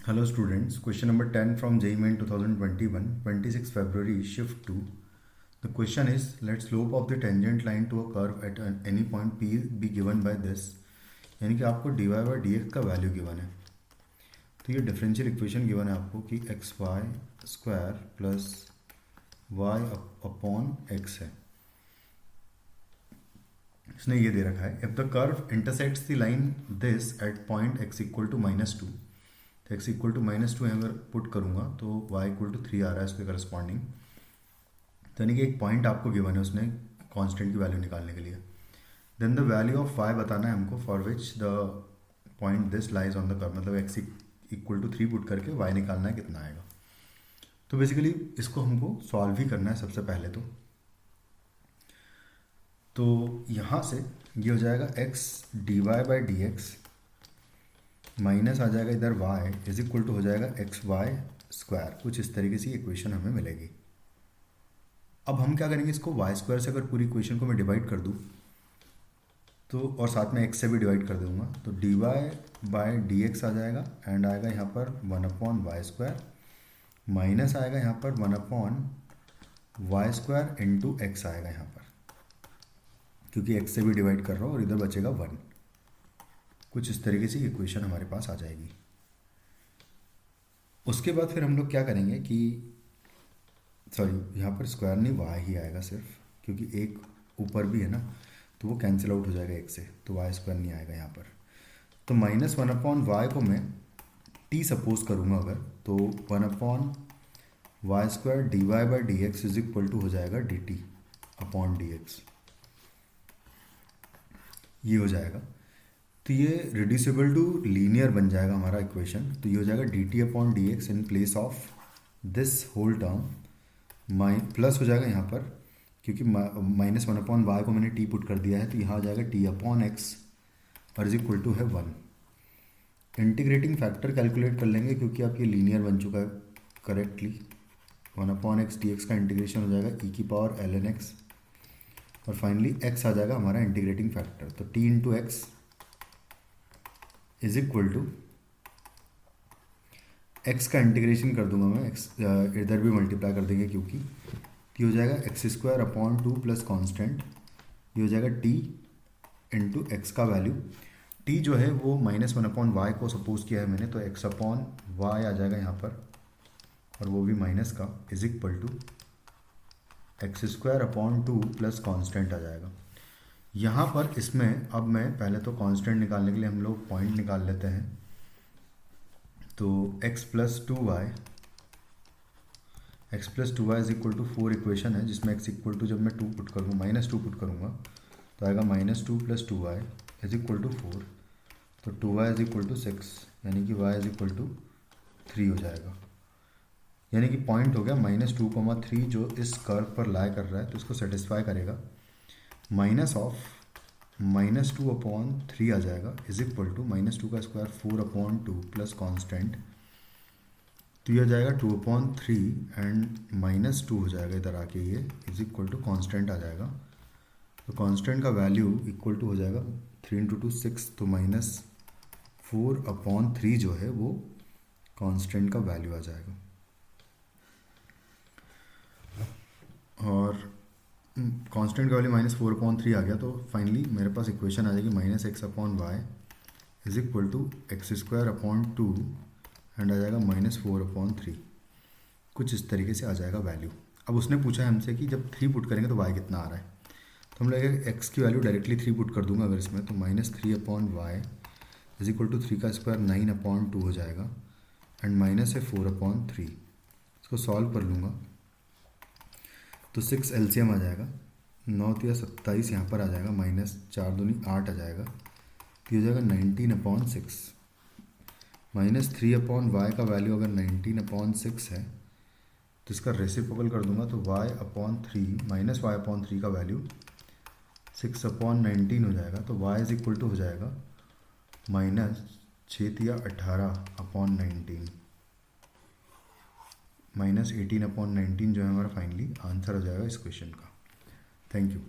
Hello students, question number 10 from JEE Main 2021, 26 February, shift 2. The question is, let slope of the tangent line to a curve at any point P be given by this. यानी कि आपको dy by dx का value given है. तो ये differential equation given है आपको कि X Y square plus Y upon X है. इसने ये दे रखा है, if the curve intersects the line this at point X equal to -2, तो एक्स इक्वल टू -2 अगर पुट करूँगा तो वाई इक्वल टू 3 आ रहा है इसके करस्पॉन्डिंग. तो यानी कि एक पॉइंट आपको गिवन है उसने कांस्टेंट की वैल्यू निकालने के लिए. Then the value of Y बताना है हमको for which the point this lies on the curve, मतलब एक्स इक्वल टू 3 पुट करके वाई निकालना है कितना आएगा. तो बेसिकली इसको हमको सॉल्व ही करना है सबसे पहले. तो यहाँ से ये हो जाएगा x d Y by D x minus आ जाएगा इधर y इज इक्वल टू हो जाएगा एक्स वाई स्क्वायर. कुछ इस तरीके से इक्वेशन हमें मिलेगी. अब हम क्या करेंगे, इसको वाई स्क्वायर से अगर पूरी इक्वेशन को मैं डिवाइड कर दूँ तो, और साथ में एक्स से भी डिवाइड कर दूंगा, तो d Y by D x आ जाएगा एंड आएगा यहाँ पर 1/y स्क्वायर माइनस आएगा यहाँ पर 1/y स्क्वायर इंटू एक्स आएगा यहाँ पर, क्योंकि एक्स से भी डिवाइड कर रहा हूँ और इधर बचेगा 1. कुछ इस तरीके से इक्वेशन हमारे पास आ जाएगी. उसके बाद फिर हम लोग क्या करेंगे कि यहाँ पर स्क्वायर नहीं y ही आएगा सिर्फ, क्योंकि एक ऊपर भी है ना, तो वो कैंसिल आउट हो जाएगा एक से, तो y स्क्वायर नहीं आएगा यहाँ पर. तो -1/y को मैं t सपोज करूँगा अगर, तो 1/y square D Y by D X is equal to हो जाएगा D T upon D X. ये हो जाएगा. तो ये रिड्यूसिबल टू लीनियर बन जाएगा हमारा इक्वेशन. तो ये हो जाएगा D T upon D X in place of this whole term plus हो जाएगा यहाँ पर, क्योंकि -1/y को मैंने t पुट कर दिया है, तो यहाँ आ जाएगा t अपॉन एक्स और इज इक्वल टू है 1. इंटीग्रेटिंग फैक्टर कैलकुलेट कर लेंगे क्योंकि आप ये लीनियर बन चुका है करेक्टली. 1/x dx का इंटीग्रेशन हो जाएगा e की पावर ln x और फाइनली x आ जाएगा हमारा इंटीग्रेटिंग फैक्टर. तो t into X is equal to X का इंटीग्रेशन कर दूंगा मैं, एक्स इधर भी मल्टीप्लाई कर देंगे क्योंकि ये हो जाएगा x square upon 2 plus constant. ये हो जाएगा टी इंटू एक्स का वैल्यू. टी जो है वो -1/y को सपोज किया है मैंने, तो एक्स अपॉन वाई आ जाएगा यहाँ पर और वो भी माइनस का is equal to x square upon 2 plus constant आ जाएगा. यहाँ पर इसमें अब मैं पहले तो कांस्टेंट निकालने के लिए हम लोग पॉइंट निकाल लेते हैं. तो x plus 2y is equal to 4 equation है, जिसमें x इक्वल टू जब मैं 2 पुट करूँगा -2 पुट करूँगा तो आएगा -2 plus 2y is equal to 4. तो 2y इज इक्वल टू 6, यानी कि y इज इक्वल टू 3 हो जाएगा. यानी कि पॉइंट हो गया -2,3 जो इस कर्व पर लाई कर रहा है, तो इसको सेटिस्फाई करेगा. माइनस ऑफ -2/3 आ जाएगा इज इक्वल टू -2 का स्क्वायर 4/2 प्लस कॉन्स्टेंट. तो ये आ जाएगा 2/3 एंड -2 हो जाएगा इधर आके, ये इज इक्वल टू कॉन्स्टेंट आ जाएगा. तो कॉन्स्टेंट का वैल्यू इक्वल टू हो जाएगा 3 इंटू 2 6, तो -4/3 जो है वो कॉन्स्टेंट का वैल्यू आ जाएगा. और कांस्टेंट का वैल्यू -4/3 आ गया, तो फाइनली मेरे पास इक्वेशन आ जाएगी -x/y is equal to x square upon 2 and आ जाएगा -4/3. कुछ इस तरीके से आ जाएगा वैल्यू. अब उसने पूछा है हमसे कि जब 3 पुट करेंगे तो y कितना आ रहा है, तो हम लगेगा x की वैल्यू डायरेक्टली 3 पुट कर दूंगा अगर इसमें, तो -3/y इज इक्वल टू 3 का स्क्वायर 9/2 हो जाएगा एंड माइनस है 4/3. इसको सॉल्व कर लूँगा तो 6 एलसीएम आ जाएगा, 9 या 27 यहाँ पर आ जाएगा, -4 दूनी 8 आ जाएगा. तो ये हो जाएगा 19/6. -3/y का वैल्यू अगर 19/6 है तो इसका रेसिप्रोकल कर दूंगा, तो y/3 -y/3 का वैल्यू 6/19 हो जाएगा. तो y इज इक्वल टू हो जाएगा -6 या 18/19 -18/19 जो है हमारा फाइनली आंसर हो जाएगा इस क्वेश्चन का. Thank you.